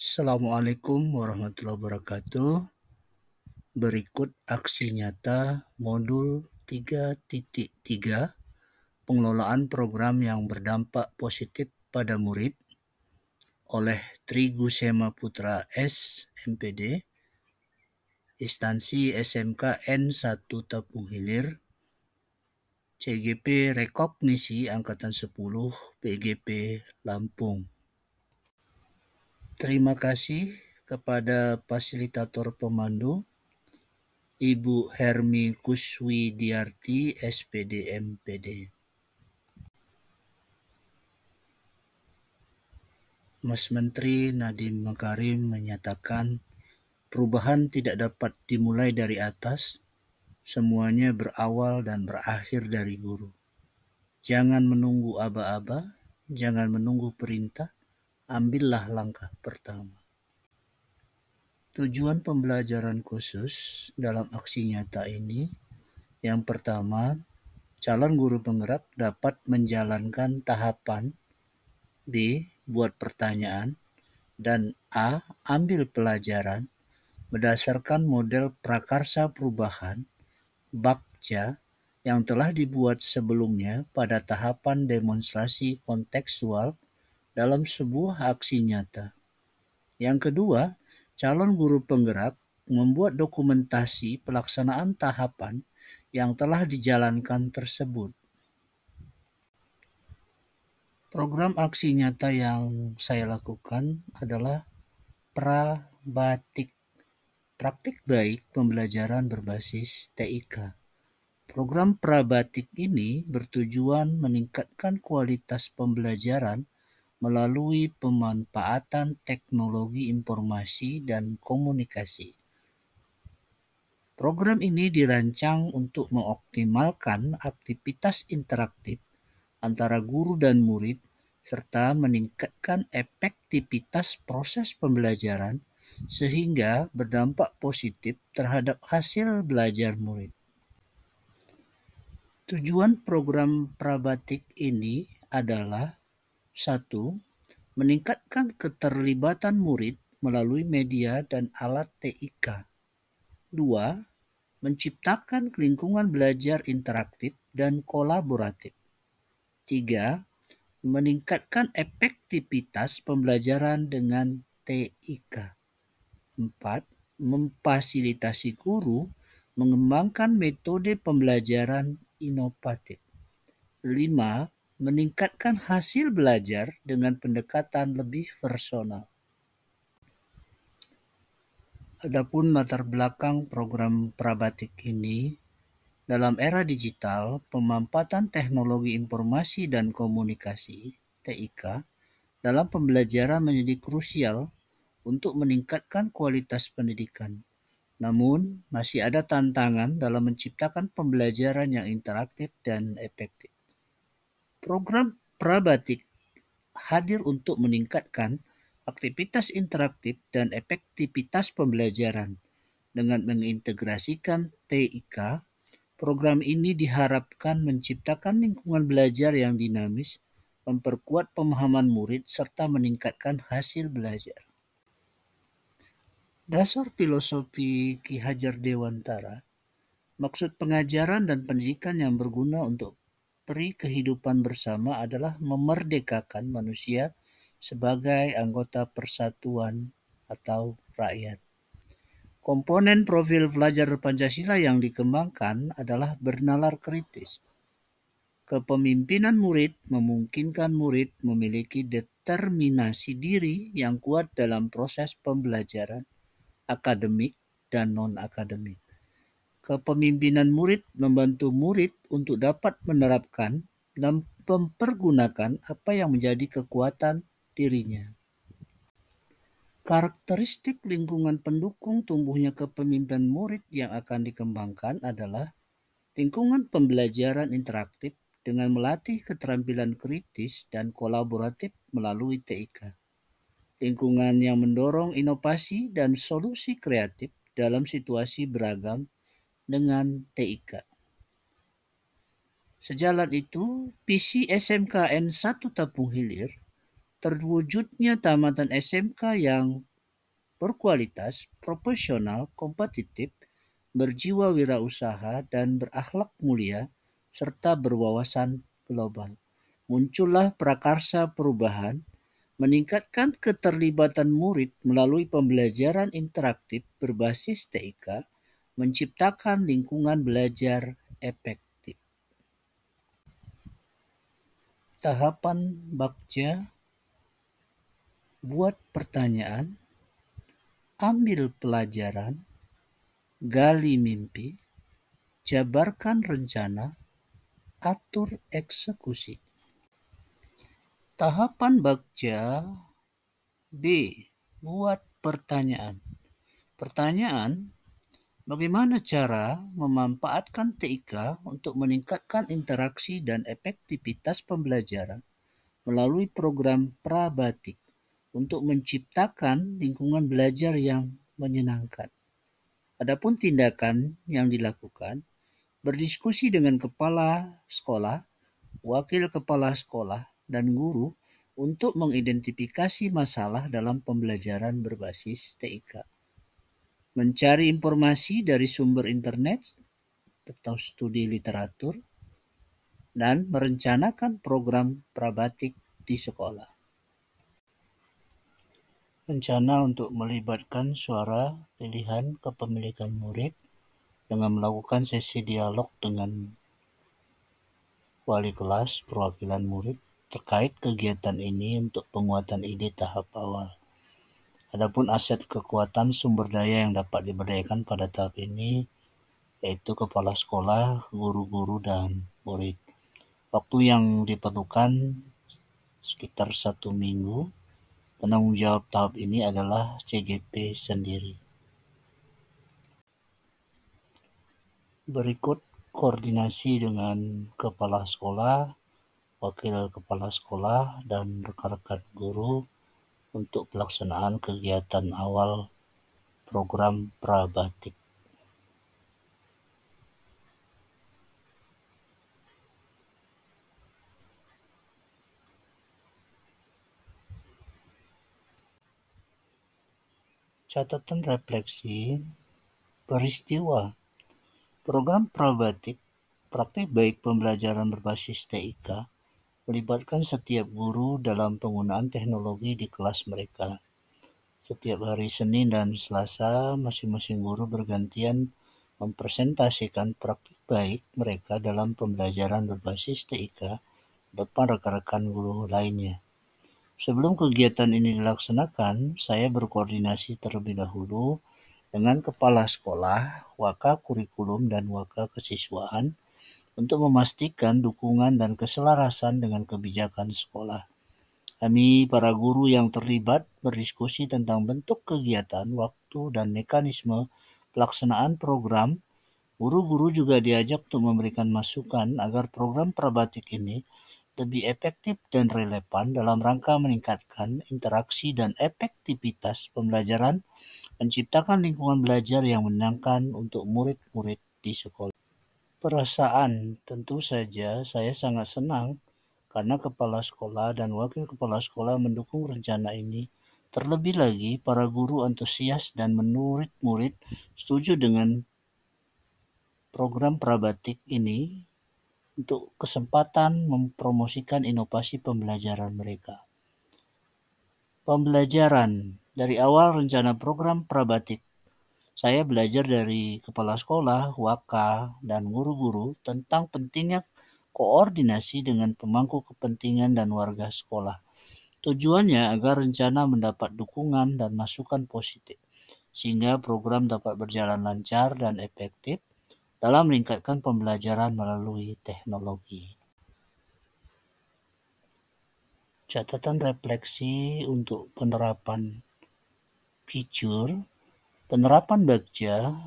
Assalamualaikum warahmatullahi wabarakatuh. Berikut aksi nyata modul 3.3 pengelolaan program yang berdampak positif pada murid oleh Tri Gusema Putra S, MPD, instansi SMK N1 Tepung Hilir, CGP Rekognisi Angkatan 10 PGP Lampung. Terima kasih kepada fasilitator pemandu Ibu Hermi Kuswidiarti, SPD MPD. Mas Menteri Nadiem Makarim menyatakan perubahan tidak dapat dimulai dari atas, semuanya berawal dan berakhir dari guru. Jangan menunggu aba-aba, jangan menunggu perintah, ambillah langkah pertama. Tujuan pembelajaran khusus dalam aksi nyata ini, yang pertama, calon guru penggerak dapat menjalankan tahapan B. Buat pertanyaan dan A. Ambil pelajaran berdasarkan model prakarsa perubahan (BAKJA) yang telah dibuat sebelumnya pada tahapan demonstrasi kontekstual dalam sebuah aksi nyata. Yang kedua, calon guru penggerak membuat dokumentasi pelaksanaan tahapan yang telah dijalankan tersebut. Program aksi nyata yang saya lakukan adalah Prabatik, praktik baik pembelajaran berbasis TIK. Program Prabatik ini bertujuan meningkatkan kualitas pembelajaran melalui pemanfaatan teknologi informasi dan komunikasi. Program ini dirancang untuk mengoptimalkan aktivitas interaktif antara guru dan murid serta meningkatkan efektivitas proses pembelajaran sehingga berdampak positif terhadap hasil belajar murid. Tujuan program Prabatik ini adalah 1. Meningkatkan keterlibatan murid melalui media dan alat TIK. 2. Menciptakan lingkungan belajar interaktif dan kolaboratif. 3. Meningkatkan efektivitas pembelajaran dengan TIK. 4. Memfasilitasi guru mengembangkan metode pembelajaran inovatif. 5. Meningkatkan hasil belajar dengan pendekatan lebih personal. Adapun latar belakang program Prabatik ini, dalam era digital, pemanfaatan teknologi informasi dan komunikasi (TIK) dalam pembelajaran menjadi krusial untuk meningkatkan kualitas pendidikan. Namun, masih ada tantangan dalam menciptakan pembelajaran yang interaktif dan efektif. Program Prabatik hadir untuk meningkatkan aktivitas interaktif dan efektivitas pembelajaran. Dengan mengintegrasikan TIK, program ini diharapkan menciptakan lingkungan belajar yang dinamis, memperkuat pemahaman murid, serta meningkatkan hasil belajar. Dasar filosofi Ki Hajar Dewantara, maksud pengajaran dan pendidikan yang berguna untuk peri kehidupan bersama adalah memerdekakan manusia sebagai anggota persatuan atau rakyat. Komponen profil pelajar Pancasila yang dikembangkan adalah bernalar kritis. Kepemimpinan murid memungkinkan murid memiliki determinasi diri yang kuat dalam proses pembelajaran, akademik dan non-akademik. Kepemimpinan murid membantu murid untuk dapat menerapkan dan mempergunakan apa yang menjadi kekuatan dirinya. Karakteristik lingkungan pendukung tumbuhnya kepemimpinan murid yang akan dikembangkan adalah lingkungan pembelajaran interaktif dengan melatih keterampilan kritis dan kolaboratif melalui TIK. Lingkungan yang mendorong inovasi dan solusi kreatif dalam situasi beragam dengan TIK. Sejalan itu, visi SMK N1 Tepung Hilir terwujudnya tamatan SMK yang berkualitas, profesional, kompetitif, berjiwa wirausaha, dan berakhlak mulia, serta berwawasan global. Muncullah prakarsa perubahan, meningkatkan keterlibatan murid melalui pembelajaran interaktif berbasis TIK, menciptakan lingkungan belajar efektif. Tahapan Bagja: buat pertanyaan, ambil pelajaran, gali mimpi, jabarkan rencana, atur eksekusi. Tahapan Bagja B. Buat pertanyaan. Pertanyaan: bagaimana cara memanfaatkan TIK untuk meningkatkan interaksi dan efektivitas pembelajaran melalui program Prabatik untuk menciptakan lingkungan belajar yang menyenangkan? Adapun tindakan yang dilakukan: berdiskusi dengan kepala sekolah, wakil kepala sekolah, dan guru untuk mengidentifikasi masalah dalam pembelajaran berbasis TIK. Mencari informasi dari sumber internet atau studi literatur, dan merencanakan program prabatik di sekolah. Rencana untuk melibatkan suara pilihan kepemilikan murid dengan melakukan sesi dialog dengan wali kelas perwakilan murid terkait kegiatan ini untuk penguatan ide tahap awal. Adapun aset kekuatan sumber daya yang dapat diberdayakan pada tahap ini yaitu kepala sekolah, guru-guru, dan murid. Waktu yang diperlukan sekitar 1 minggu. Penanggung jawab tahap ini adalah CGP sendiri. Berikut koordinasi dengan kepala sekolah, wakil kepala sekolah, dan rekan-rekan guru untuk pelaksanaan kegiatan awal program Prabatik. Catatan refleksi peristiwa. Program Prabatik, praktik baik pembelajaran berbasis TIK, melibatkan setiap guru dalam penggunaan teknologi di kelas mereka. Setiap hari Senin dan Selasa, masing-masing guru bergantian mempresentasikan praktik baik mereka dalam pembelajaran berbasis TIK depan rekan-rekan guru lainnya. Sebelum kegiatan ini dilaksanakan, saya berkoordinasi terlebih dahulu dengan kepala sekolah, waka kurikulum, dan waka kesiswaan untuk memastikan dukungan dan keselarasan dengan kebijakan sekolah. Kami, para guru yang terlibat, berdiskusi tentang bentuk kegiatan, waktu, dan mekanisme pelaksanaan program. Guru-guru juga diajak untuk memberikan masukan agar program Prabatik ini lebih efektif dan relevan dalam rangka meningkatkan interaksi dan efektivitas pembelajaran, menciptakan lingkungan belajar yang menyenangkan untuk murid-murid di sekolah. Perasaan: tentu saja saya sangat senang karena kepala sekolah dan wakil kepala sekolah mendukung rencana ini. Terlebih lagi, para guru antusias dan murid-murid setuju dengan program Prabatik ini untuk kesempatan mempromosikan inovasi pembelajaran mereka. Pembelajaran: dari awal rencana program Prabatik, saya belajar dari kepala sekolah, waka, dan guru-guru tentang pentingnya koordinasi dengan pemangku kepentingan dan warga sekolah. Tujuannya agar rencana mendapat dukungan dan masukan positif, sehingga program dapat berjalan lancar dan efektif dalam meningkatkan pembelajaran melalui teknologi. Catatan refleksi untuk penerapan fitur. Penerapan Bagja,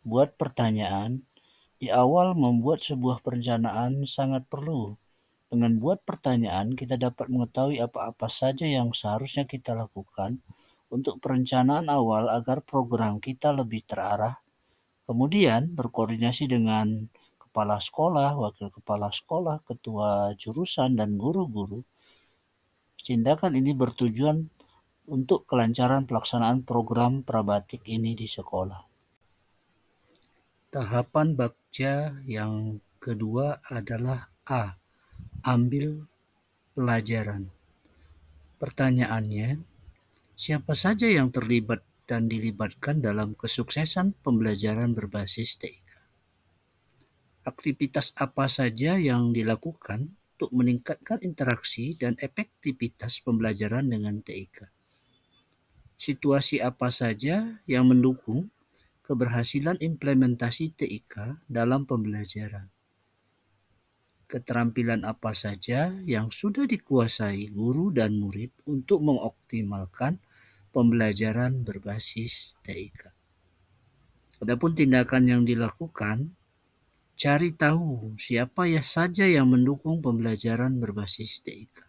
buat pertanyaan. Di awal membuat sebuah perencanaan sangat perlu. Dengan buat pertanyaan, kita dapat mengetahui apa-apa saja yang seharusnya kita lakukan untuk perencanaan awal agar program kita lebih terarah. Kemudian, berkoordinasi dengan kepala sekolah, wakil kepala sekolah, ketua jurusan, dan guru-guru. Tindakan ini bertujuan untuk kelancaran pelaksanaan program prabatik ini di sekolah. Tahapan Bagja yang kedua adalah A. Ambil pelajaran. Pertanyaannya, siapa saja yang terlibat dan dilibatkan dalam kesuksesan pembelajaran berbasis TIK? Aktivitas apa saja yang dilakukan untuk meningkatkan interaksi dan efektivitas pembelajaran dengan TIK? Situasi apa saja yang mendukung keberhasilan implementasi TIK dalam pembelajaran? Keterampilan apa saja yang sudah dikuasai guru dan murid untuk mengoptimalkan pembelajaran berbasis TIK? Adapun tindakan yang dilakukan, cari tahu siapa ya saja yang mendukung pembelajaran berbasis TIK.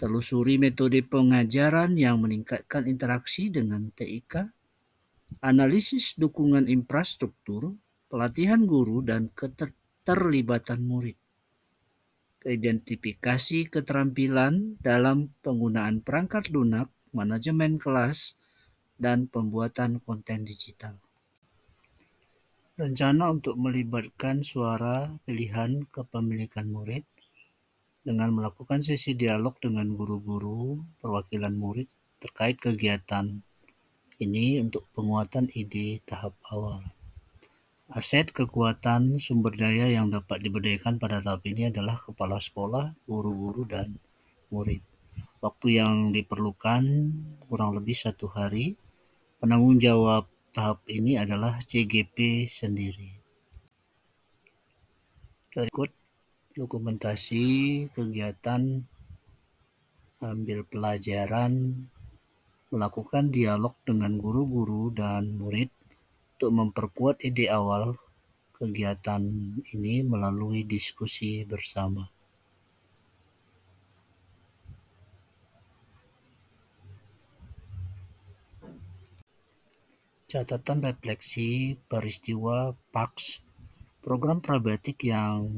Telusuri metode pengajaran yang meningkatkan interaksi dengan TIK. Analisis dukungan infrastruktur, pelatihan guru, dan keterlibatan murid. Identifikasi keterampilan dalam penggunaan perangkat lunak, manajemen kelas, dan pembuatan konten digital. Rencana untuk melibatkan suara pilihan kepemilikan murid dengan melakukan sesi dialog dengan guru-guru perwakilan murid terkait kegiatan ini untuk penguatan ide tahap awal. Aset kekuatan sumber daya yang dapat diberdayakan pada tahap ini adalah kepala sekolah, guru-guru, dan murid. Waktu yang diperlukan kurang lebih 1 hari. Penanggung jawab tahap ini adalah CGP sendiri. Berikut dokumentasi kegiatan ambil pelajaran, melakukan dialog dengan guru-guru dan murid untuk memperkuat ide awal kegiatan ini melalui diskusi bersama. Catatan refleksi peristiwa PAKS, program prabatik yang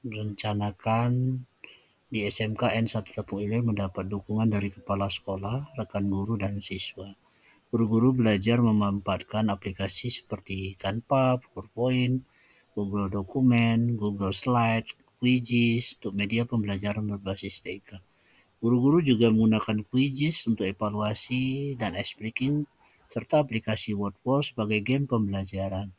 direncanakan di SMK N1 Tepung Ilir mendapat dukungan dari kepala sekolah, rekan guru, dan siswa. Guru-guru belajar memanfaatkan aplikasi seperti Canva, PowerPoint, Google Dokumen, Google Slides, Quizizz untuk media pembelajaran berbasis TIK. Guru-guru juga menggunakan Quizizz untuk evaluasi dan ice breaking, serta aplikasi Wordwall sebagai game pembelajaran.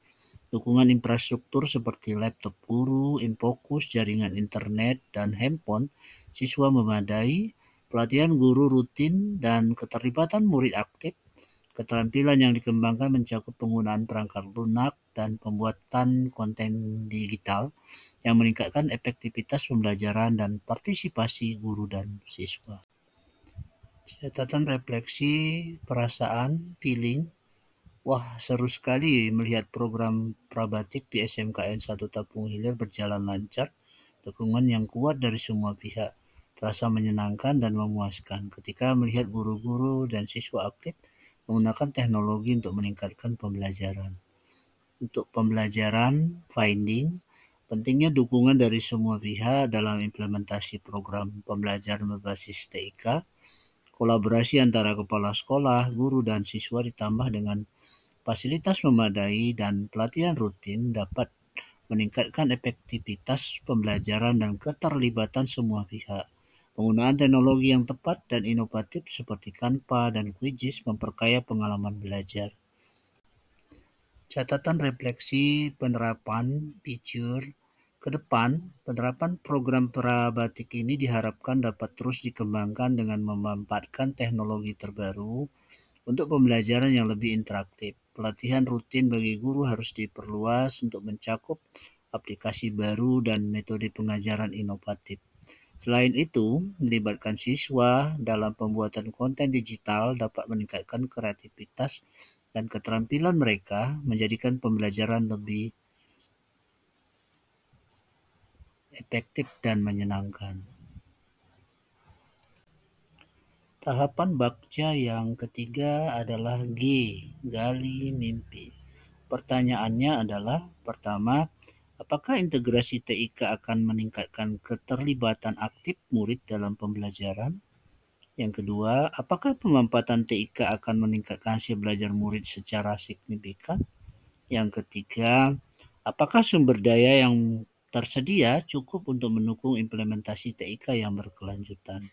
Dukungan infrastruktur seperti laptop guru, infokus, jaringan internet, dan handphone siswa memadai, pelatihan guru rutin, dan keterlibatan murid aktif. Keterampilan yang dikembangkan mencakup penggunaan perangkat lunak dan pembuatan konten digital yang meningkatkan efektivitas pembelajaran dan partisipasi guru dan siswa. Catatan refleksi perasaan, feeling. Wah, seru sekali melihat program prabatik di SMKN 1 Tapung Hilir berjalan lancar. Dukungan yang kuat dari semua pihak. Terasa menyenangkan dan memuaskan ketika melihat guru-guru dan siswa aktif menggunakan teknologi untuk meningkatkan pembelajaran. Untuk pembelajaran, finding, pentingnya dukungan dari semua pihak dalam implementasi program pembelajaran berbasis TIK. Kolaborasi antara kepala sekolah, guru, dan siswa ditambah dengan fasilitas memadai dan pelatihan rutin dapat meningkatkan efektivitas pembelajaran dan keterlibatan semua pihak. Penggunaan teknologi yang tepat dan inovatif seperti Canva dan Quizizz memperkaya pengalaman belajar. Catatan refleksi penerapan feature ke depan, penerapan program prabatik ini diharapkan dapat terus dikembangkan dengan memanfaatkan teknologi terbaru untuk pembelajaran yang lebih interaktif. Pelatihan rutin bagi guru harus diperluas untuk mencakup aplikasi baru dan metode pengajaran inovatif. Selain itu, melibatkan siswa dalam pembuatan konten digital dapat meningkatkan kreativitas dan keterampilan mereka, menjadikan pembelajaran lebih efektif dan menyenangkan. Tahapan Bagja yang ketiga adalah G, gali mimpi. Pertanyaannya adalah, pertama, apakah integrasi TIK akan meningkatkan keterlibatan aktif murid dalam pembelajaran? Yang kedua, apakah pemanfaatan TIK akan meningkatkan hasil belajar murid secara signifikan? Yang ketiga, apakah sumber daya yang tersedia cukup untuk mendukung implementasi TIK yang berkelanjutan?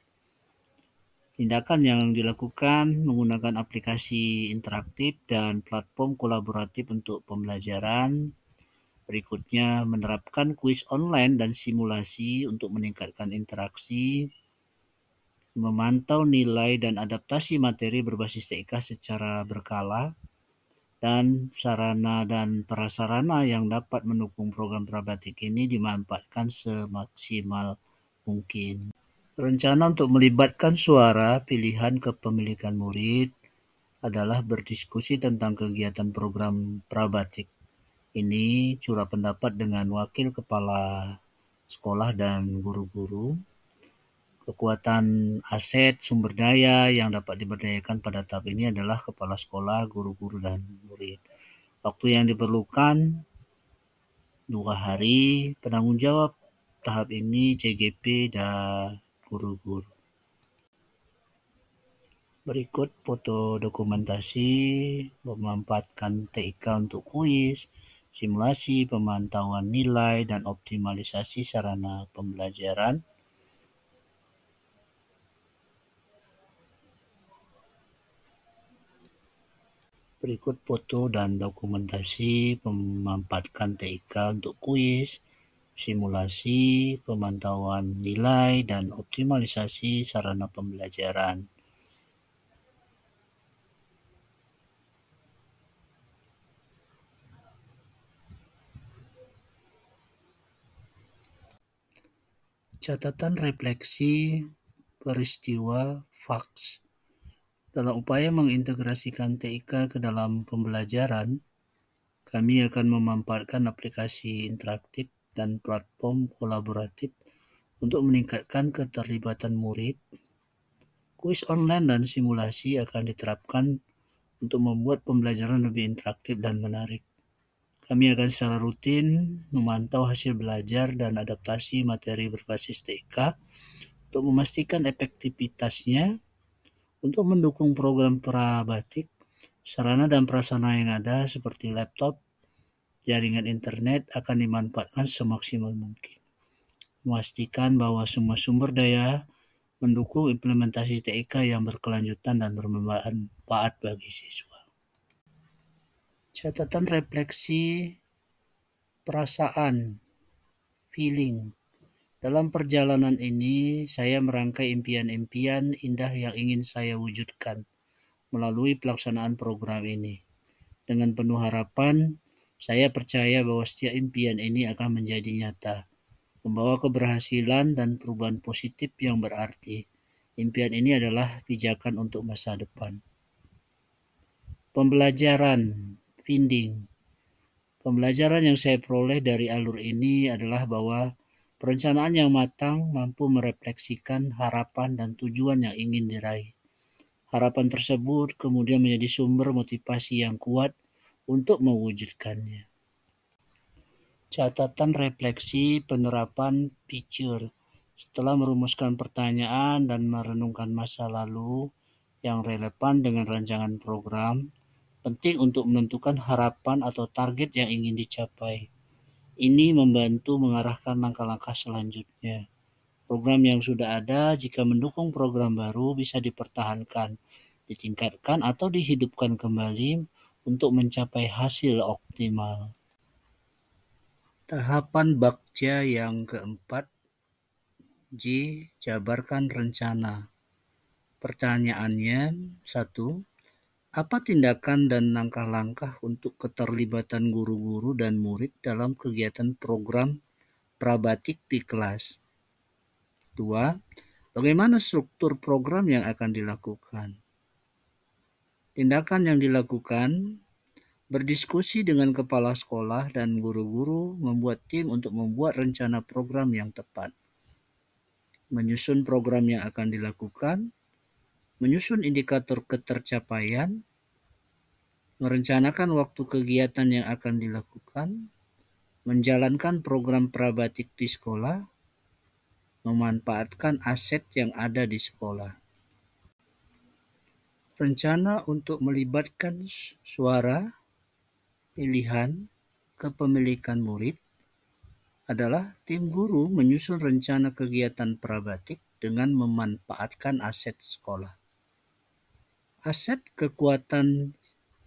Tindakan yang dilakukan menggunakan aplikasi interaktif dan platform kolaboratif untuk pembelajaran. Berikutnya, menerapkan kuis online dan simulasi untuk meningkatkan interaksi, memantau nilai dan adaptasi materi berbasis TIK secara berkala, dan sarana dan prasarana yang dapat mendukung program prabatik ini dimanfaatkan semaksimal mungkin. Rencana untuk melibatkan suara pilihan kepemilikan murid adalah berdiskusi tentang kegiatan program prabatik. Ini curah pendapat dengan wakil kepala sekolah dan guru-guru. Kekuatan aset sumber daya yang dapat diberdayakan pada tahap ini adalah kepala sekolah, guru-guru, dan murid. Waktu yang diperlukan 2 hari, penanggung jawab tahap ini CGP dan guru-guru. Berikut foto dokumentasi memanfaatkan TIK untuk kuis, simulasi, pemantauan nilai, dan optimalisasi sarana pembelajaran. Berikut foto dan dokumentasi memanfaatkan TIK untuk kuis, simulasi, pemantauan nilai, dan optimalisasi sarana pembelajaran. Catatan refleksi peristiwa FAKS. Dalam upaya mengintegrasikan TIK ke dalam pembelajaran, kami akan memanfaatkan aplikasi interaktif dan platform kolaboratif untuk meningkatkan keterlibatan murid. Kuis online dan simulasi akan diterapkan untuk membuat pembelajaran lebih interaktif dan menarik. Kami akan secara rutin memantau hasil belajar dan adaptasi materi berbasis TIK untuk memastikan efektivitasnya. Untuk mendukung program prabatik, sarana dan prasarana yang ada seperti laptop, jaringan internet akan dimanfaatkan semaksimal mungkin. Memastikan bahwa semua sumber daya mendukung implementasi TIK yang berkelanjutan dan bermanfaat bagi siswa. Catatan refleksi perasaan, feeling. Dalam perjalanan ini, saya merangkai impian-impian indah yang ingin saya wujudkan melalui pelaksanaan program ini. Dengan penuh harapan, saya percaya bahwa setiap impian ini akan menjadi nyata, membawa keberhasilan dan perubahan positif yang berarti. Impian ini adalah pijakan untuk masa depan. Pembelajaran, finding. Pembelajaran yang saya peroleh dari alur ini adalah bahwa perencanaan yang matang mampu merefleksikan harapan dan tujuan yang ingin diraih. Harapan tersebut kemudian menjadi sumber motivasi yang kuat untuk mewujudkannya. Catatan refleksi penerapan feature. Setelah merumuskan pertanyaan dan merenungkan masa lalu yang relevan dengan rancangan program, penting untuk menentukan harapan atau target yang ingin dicapai. Ini membantu mengarahkan langkah-langkah selanjutnya. Program yang sudah ada jika mendukung program baru bisa dipertahankan, ditingkatkan atau dihidupkan kembali untuk mencapai hasil optimal. Tahapan Bagja yang keempat, J. Jabarkan rencana. Pertanyaannya, 1. Apa tindakan dan langkah-langkah untuk keterlibatan guru-guru dan murid dalam kegiatan program prabatik di kelas? 2. Bagaimana struktur program yang akan dilakukan? Tindakan yang dilakukan: berdiskusi dengan kepala sekolah dan guru-guru, membuat tim untuk membuat rencana program yang tepat. Menyusun program yang akan dilakukan, menyusun indikator ketercapaian, merencanakan waktu kegiatan yang akan dilakukan, menjalankan program prabatik di sekolah, memanfaatkan aset yang ada di sekolah. Rencana untuk melibatkan suara, pilihan, kepemilikan murid adalah tim guru menyusun rencana kegiatan prabatik dengan memanfaatkan aset sekolah. Aset kekuatan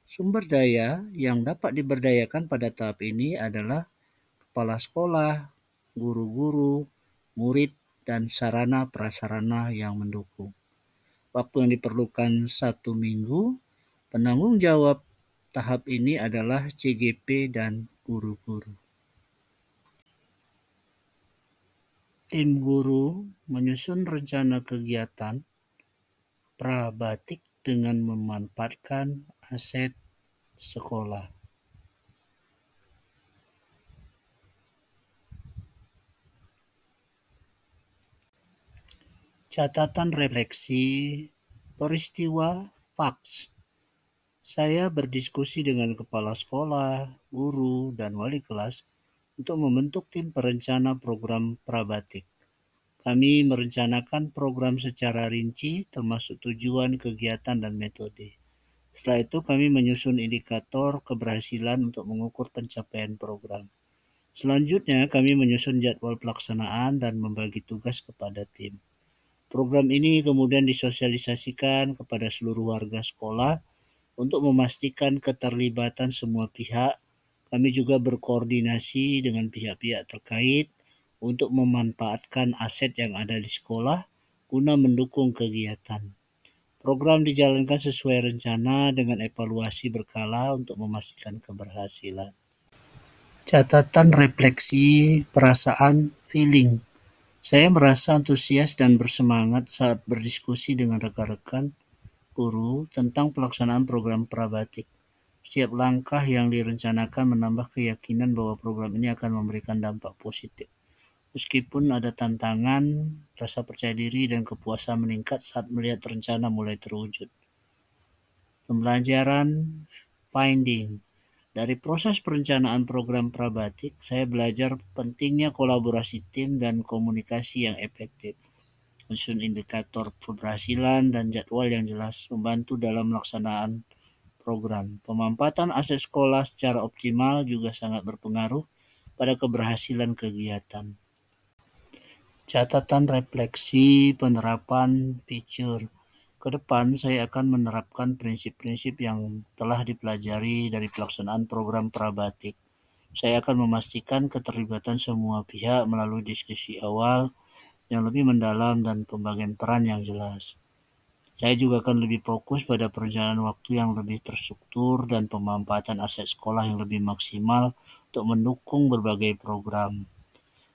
sumber daya yang dapat diberdayakan pada tahap ini adalah kepala sekolah, guru-guru, murid, dan sarana prasarana yang mendukung. Waktu yang diperlukan 1 minggu. Penanggung jawab tahap ini adalah CGP dan guru-guru. Tim guru menyusun rencana kegiatan prabatik dengan memanfaatkan aset sekolah. Catatan refleksi peristiwa faks. Saya berdiskusi dengan kepala sekolah, guru, dan wali kelas untuk membentuk tim perencana program prabatik. Kami merencanakan program secara rinci termasuk tujuan, kegiatan, dan metode. Setelah itu kami menyusun indikator keberhasilan untuk mengukur pencapaian program. Selanjutnya kami menyusun jadwal pelaksanaan dan membagi tugas kepada tim. Program ini kemudian disosialisasikan kepada seluruh warga sekolah untuk memastikan keterlibatan semua pihak. Kami juga berkoordinasi dengan pihak-pihak terkait untuk memanfaatkan aset yang ada di sekolah guna mendukung kegiatan. Program dijalankan sesuai rencana dengan evaluasi berkala untuk memastikan keberhasilan. Catatan refleksi perasaan feeling. Saya merasa antusias dan bersemangat saat berdiskusi dengan rekan-rekan guru tentang pelaksanaan program prabatik. Setiap langkah yang direncanakan menambah keyakinan bahwa program ini akan memberikan dampak positif. Meskipun ada tantangan, rasa percaya diri dan kepuasan meningkat saat melihat rencana mulai terwujud. Pembelajaran finding. Dari proses perencanaan program prabatik, saya belajar pentingnya kolaborasi tim dan komunikasi yang efektif. Menyusun indikator keberhasilan dan jadwal yang jelas membantu dalam pelaksanaan program. Pemanfaatan aset sekolah secara optimal juga sangat berpengaruh pada keberhasilan kegiatan. Catatan refleksi penerapan feature. Ke depan saya akan menerapkan prinsip-prinsip yang telah dipelajari dari pelaksanaan program prabatik. Saya akan memastikan keterlibatan semua pihak melalui diskusi awal yang lebih mendalam dan pembagian peran yang jelas. Saya juga akan lebih fokus pada perencanaan waktu yang lebih terstruktur dan pemanfaatan aset sekolah yang lebih maksimal untuk mendukung berbagai program.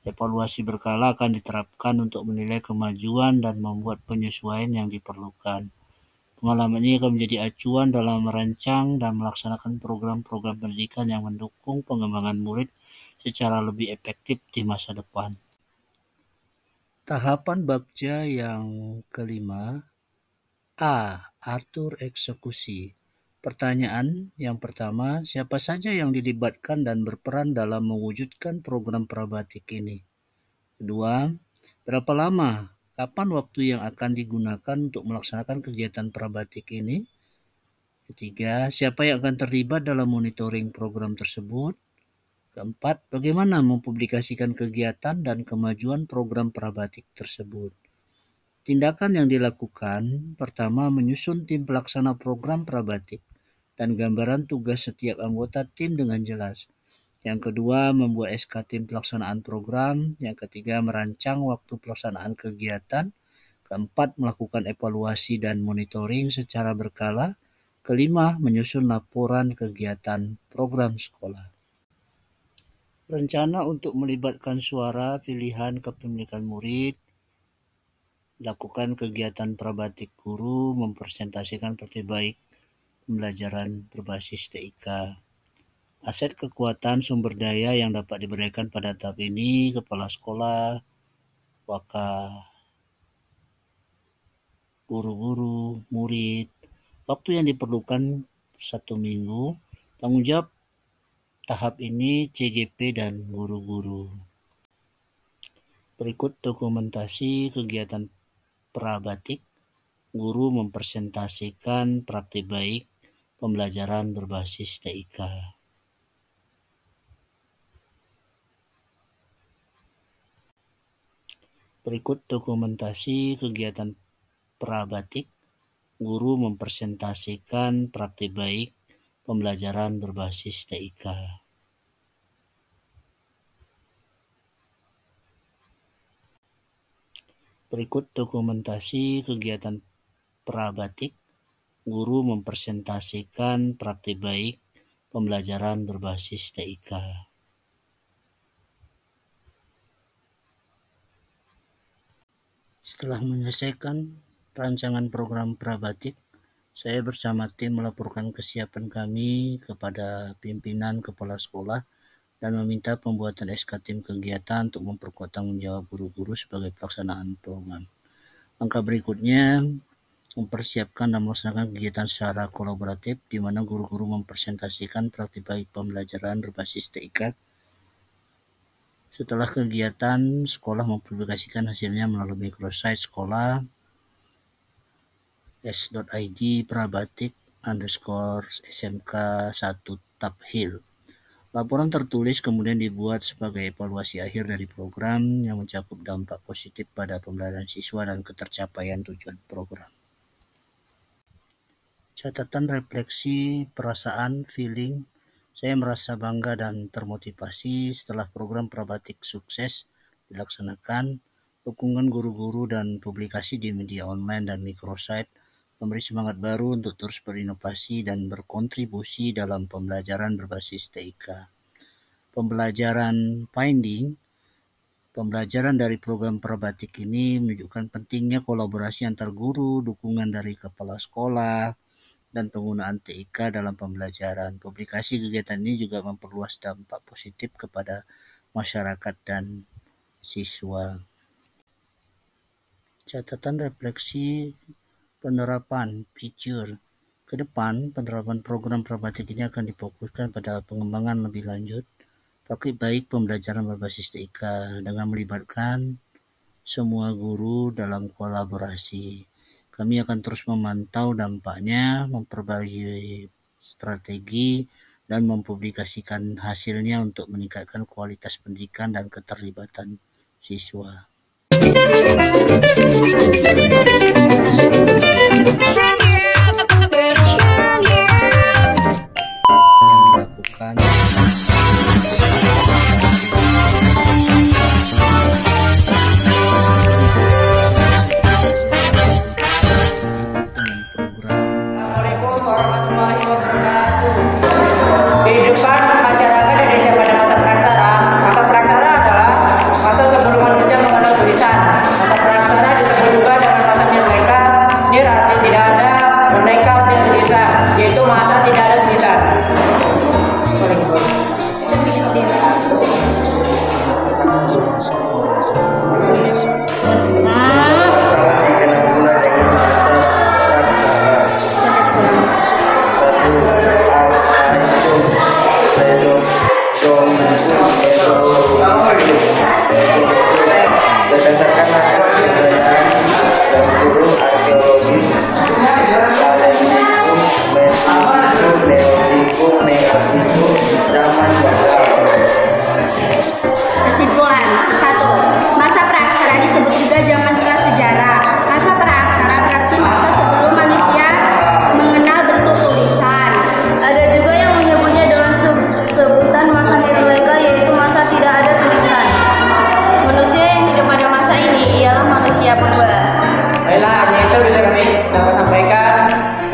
Evaluasi berkala akan diterapkan untuk menilai kemajuan dan membuat penyesuaian yang diperlukan. Pengalaman ini akan menjadi acuan dalam merancang dan melaksanakan program-program pendidikan yang mendukung pengembangan murid secara lebih efektif di masa depan. Tahapan bagja yang kelima. A. Atur eksekusi. Pertanyaan yang pertama, siapa saja yang dilibatkan dan berperan dalam mewujudkan program prabatik ini? Kedua, berapa lama? Kapan waktu yang akan digunakan untuk melaksanakan kegiatan prabatik ini? Ketiga, siapa yang akan terlibat dalam monitoring program tersebut? Keempat, bagaimana mempublikasikan kegiatan dan kemajuan program prabatik tersebut? Tindakan yang dilakukan, pertama menyusun tim pelaksana program prabatik dan gambaran tugas setiap anggota tim dengan jelas. Yang kedua, membuat SK tim pelaksanaan program. Yang ketiga, merancang waktu pelaksanaan kegiatan. Keempat, melakukan evaluasi dan monitoring secara berkala. Kelima, menyusun laporan kegiatan program sekolah. Rencana untuk melibatkan suara pilihan kepemilikan murid. Lakukan kegiatan prabatik guru, mempresentasikan praktik baik pembelajaran berbasis TIK. Aset kekuatan sumber daya yang dapat diberikan pada tahap ini, kepala sekolah, waka, guru-guru, murid. Waktu yang diperlukan 1 minggu. Tanggung jawab tahap ini CGP dan guru-guru. Berikut dokumentasi kegiatan prabatik guru mempresentasikan praktik baik pembelajaran berbasis TIK. Berikut dokumentasi kegiatan prabatik, guru mempresentasikan praktik baik pembelajaran berbasis TIK. Berikut dokumentasi kegiatan prabatik, guru mempresentasikan praktik baik pembelajaran berbasis TIK. Setelah menyelesaikan rancangan program prabatik, saya bersama tim melaporkan kesiapan kami kepada pimpinan kepala sekolah dan meminta pembuatan SK tim kegiatan untuk memperkuat tanggung jawab guru-guru sebagai pelaksanaan program. Langkah berikutnya, mempersiapkan dan melaksanakan kegiatan secara kolaboratif di mana guru-guru mempresentasikan praktik baik pembelajaran berbasis TIK. Setelah kegiatan, sekolah mempublikasikan hasilnya melalui microsite sekolah s.id prabatik_smk1 Taphil. Laporan tertulis kemudian dibuat sebagai evaluasi akhir dari program yang mencakup dampak positif pada pembelajaran siswa dan ketercapaian tujuan program. Catatan refleksi perasaan, feeling. Saya merasa bangga dan termotivasi setelah program prabatik sukses dilaksanakan. Dukungan guru-guru dan publikasi di media online dan microsite memberi semangat baru untuk terus berinovasi dan berkontribusi dalam pembelajaran berbasis TIK. Pembelajaran dari program prabatik ini menunjukkan pentingnya kolaborasi antar guru, dukungan dari kepala sekolah, dan penggunaan TIK dalam pembelajaran. Publikasi kegiatan ini juga memperluas dampak positif kepada masyarakat dan siswa. Catatan refleksi penerapan feature. Ke depan, penerapan program prabatik ini akan difokuskan pada pengembangan lebih lanjut praktik baik pembelajaran berbasis TIK dengan melibatkan semua guru dalam kolaborasi. Kami akan terus memantau dampaknya, memperbaiki strategi, dan mempublikasikan hasilnya untuk meningkatkan kualitas pendidikan dan keterlibatan siswa.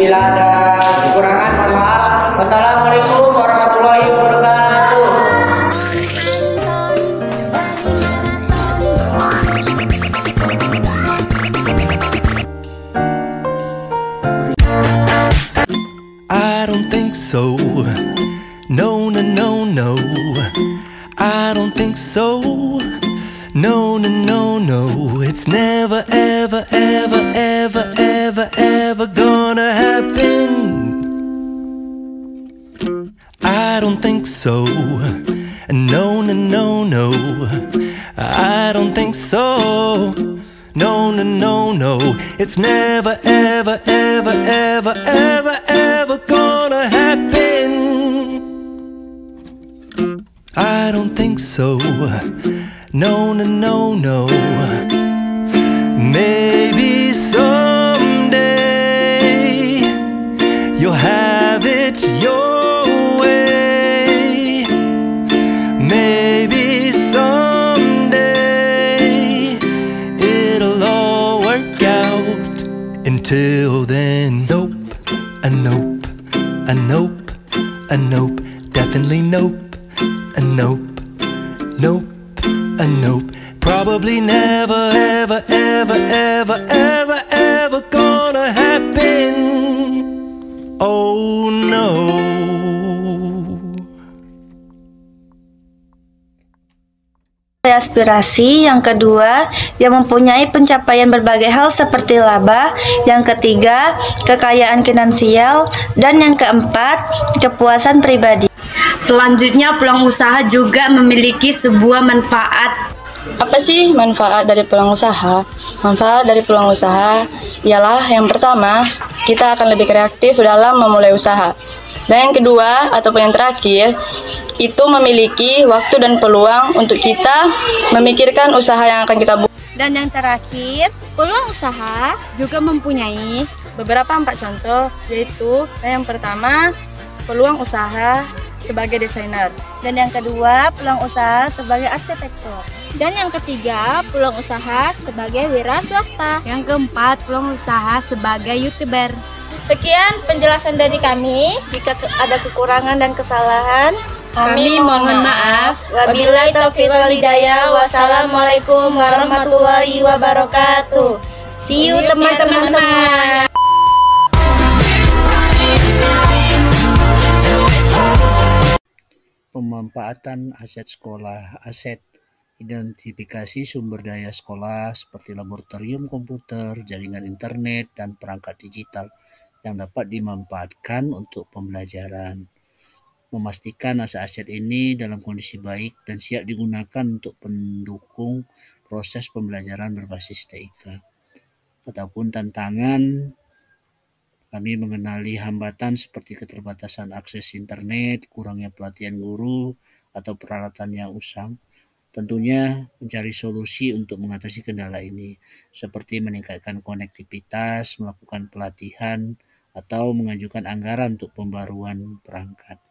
Bila ada kekurangan, mohon maaf. Wassalamualaikum warahmatullahi wabarakatuh. I don't think so. No, no, no, no. I don't think so. No, no, no, no. It's never, ever, ever, ever, ever, ever gonna happen. I don't think so. No, no, no, no. I don't think so. No, no, no, no. It's never, ever, ever, ever, ever, ever gonna happen. I don't think so. No, no, no, no. Maybe someday you'll have it your way. Maybe someday it'll all work out. Until then, nope, a nope, a nope, a nope, definitely nope, a nope, nope, a nope. Probably never, ever, ever, ever, ever, ever gonna happen. Oh no. Aspirasi, yang kedua, yang mempunyai pencapaian berbagai hal seperti laba, yang ketiga, kekayaan finansial, dan yang keempat, kepuasan pribadi. Selanjutnya, peluang usaha juga memiliki sebuah manfaat. Apa sih manfaat dari peluang usaha? Manfaat dari peluang usaha ialah yang pertama, kita akan lebih kreatif dalam memulai usaha. Dan yang kedua, ataupun yang terakhir, itu memiliki waktu dan peluang untuk kita memikirkan usaha yang akan kita buat. Dan yang terakhir, peluang usaha Juga mempunyai Beberapa 4 contoh, yaitu yang pertama, peluang usaha sebagai desainer. dan yang kedua, peluang usaha sebagai arsitektur. dan yang ketiga, peluang usaha sebagai wira swasta. Yang keempat, peluang usaha sebagai YouTuber. Sekian penjelasan dari kami. Jika ada kekurangan dan kesalahan, Kami mohon maaf. Wabillahi taufiq wal hidayah. Wassalamualaikum warahmatullahi wabarakatuh. See you teman-teman semua. Pemanfaatan aset sekolah. Aset identifikasi sumber daya sekolah seperti laboratorium komputer, jaringan internet, dan perangkat digital yang dapat dimanfaatkan untuk pembelajaran. Memastikan aset-aset ini dalam kondisi baik dan siap digunakan untuk pendukung proses pembelajaran berbasis TIK. Ataupun tantangan, kami mengenali hambatan seperti keterbatasan akses internet, kurangnya pelatihan guru, atau peralatan yang usang. Tentunya mencari solusi untuk mengatasi kendala ini, seperti meningkatkan konektivitas, melakukan pelatihan, atau mengajukan anggaran untuk pembaruan perangkat.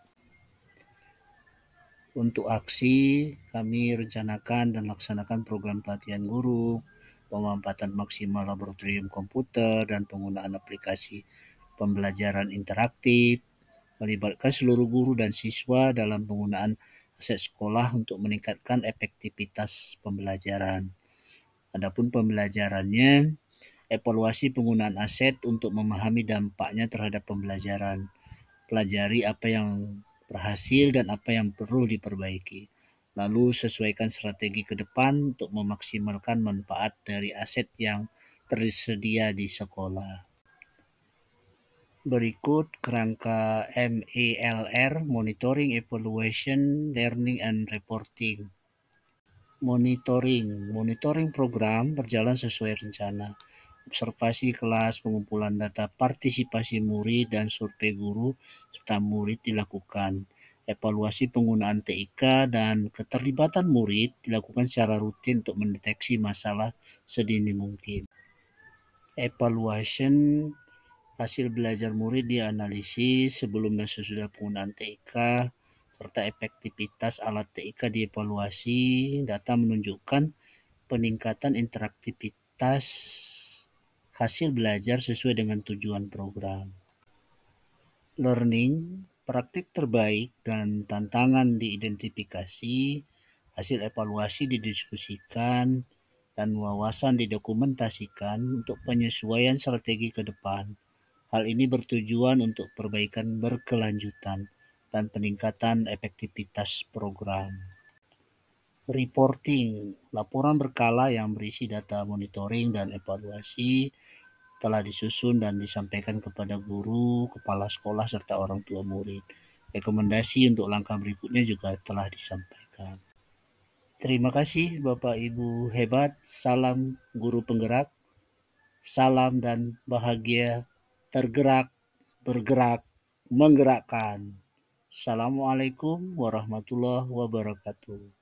Untuk aksi, kami rencanakan dan laksanakan program pelatihan guru, pemanfaatan maksimal laboratorium komputer, dan penggunaan aplikasi pembelajaran interaktif, melibatkan seluruh guru dan siswa dalam penggunaan aset sekolah untuk meningkatkan efektivitas pembelajaran. Adapun pembelajarannya, evaluasi penggunaan aset untuk memahami dampaknya terhadap pembelajaran. Pelajari apa yang berhasil dan apa yang perlu diperbaiki. Lalu sesuaikan strategi ke depan untuk memaksimalkan manfaat dari aset yang tersedia di sekolah. Berikut kerangka MELR, Monitoring, Evaluation, Learning, and Reporting. Monitoring program berjalan sesuai rencana. Observasi kelas, pengumpulan data partisipasi murid, dan survei guru serta murid dilakukan. Evaluasi penggunaan TIK dan keterlibatan murid dilakukan secara rutin untuk mendeteksi masalah sedini mungkin. Evaluation, hasil belajar murid dianalisis sebelum dan sesudah penggunaan TIK, serta efektivitas alat TIK dievaluasi. Data menunjukkan peningkatan interaktivitas hasil belajar sesuai dengan tujuan program. Learning, praktik terbaik dan tantangan diidentifikasi, hasil evaluasi didiskusikan, dan wawasan didokumentasikan untuk penyesuaian strategi ke depan. Hal ini bertujuan untuk perbaikan berkelanjutan dan peningkatan efektivitas program. Reporting, laporan berkala yang berisi data monitoring dan evaluasi telah disusun dan disampaikan kepada guru, kepala sekolah, serta orang tua murid. Rekomendasi untuk langkah berikutnya juga telah disampaikan. Terima kasih Bapak Ibu hebat. Salam guru penggerak. Salam dan bahagia tergerak, bergerak, menggerakkan. Assalamualaikum warahmatullahi wabarakatuh.